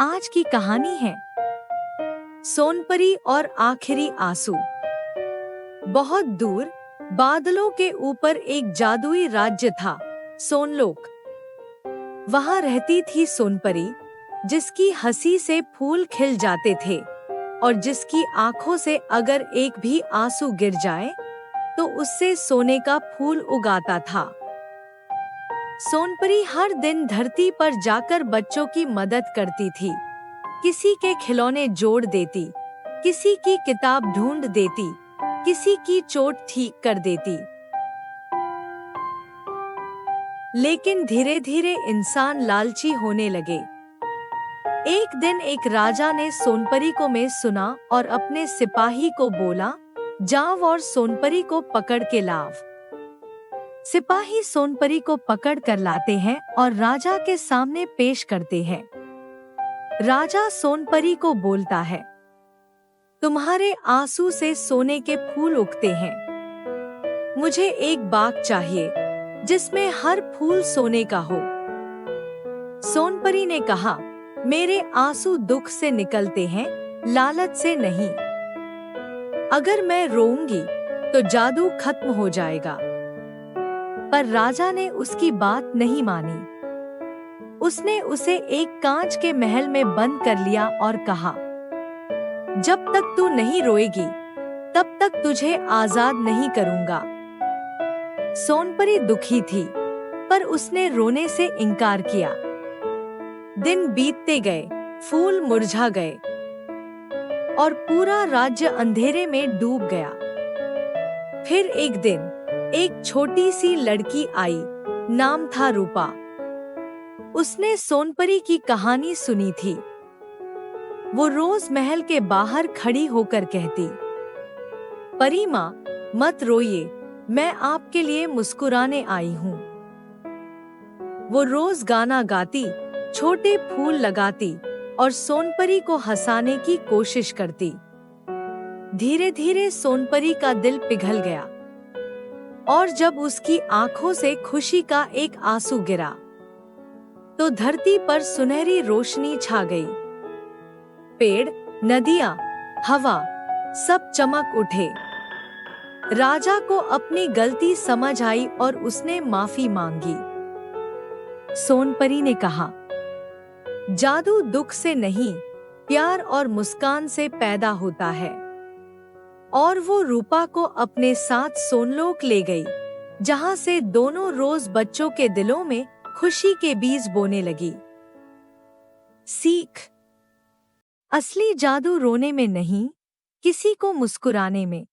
आज की कहानी है सोनपरी और आखिरी आंसू। बहुत दूर बादलों के ऊपर एक जादुई राज्य था, सोनलोक। वहां रहती थी सोनपरी, जिसकी हंसी से फूल खिल जाते थे और जिसकी आंखों से अगर एक भी आंसू गिर जाए तो उससे सोने का फूल उगाता था। सोनपरी हर दिन धरती पर जाकर बच्चों की मदद करती थी। किसी के खिलौने जोड़ देती, किसी की किताब ढूंढ देती, किसी की चोट ठीक कर देती। लेकिन धीरे धीरे इंसान लालची होने लगे। एक दिन एक राजा ने सोनपरी को में सुना और अपने सिपाही को बोला, जाओ और सोनपरी को पकड़ के लाव। सिपाही सोनपरी को पकड़ कर लाते हैं और राजा के सामने पेश करते हैं। राजा सोनपरी को बोलता है, तुम्हारे आंसू से सोने के फूल उगते हैं। मुझे एक बाग चाहिए जिसमें हर फूल सोने का हो। सोनपरी ने कहा, मेरे आंसू दुख से निकलते हैं, लालच से नहीं। अगर मैं रोऊंगी तो जादू खत्म हो जाएगा। पर राजा ने उसकी बात नहीं मानी। उसने उसे एक कांच के महल में बंद कर लिया और कहा, जब तक तू नहीं रोएगी तब तक तुझे आजाद नहीं करूंगा। सोनपरी दुखी थी, पर उसने रोने से इनकार किया। दिन बीतते गए, फूल मुरझा गए और पूरा राज्य अंधेरे में डूब गया। फिर एक दिन एक छोटी सी लड़की आई, नाम था रूपा। उसने सोनपरी की कहानी सुनी थी। वो रोज महल के बाहर खड़ी होकर कहती, परी माँ, मत रोइए, मैं आपके लिए मुस्कुराने आई हूँ। वो रोज गाना गाती, छोटे फूल लगाती और सोनपरी को हंसाने की कोशिश करती। धीरे धीरे सोनपरी का दिल पिघल गया और जब उसकी आंखों से खुशी का एक आंसू गिरा तो धरती पर सुनहरी रोशनी छा गई। पेड़, नदियां, हवा सब चमक उठे। राजा को अपनी गलती समझ आई और उसने माफी मांगी। सोनपरी ने कहा, जादू दुख से नहीं, प्यार और मुस्कान से पैदा होता है। और वो रूपा को अपने साथ सोनलोक ले गई, जहां से दोनों रोज बच्चों के दिलों में खुशी के बीज बोने लगी। सीख, असली जादू रोने में नहीं, किसी को मुस्कुराने में।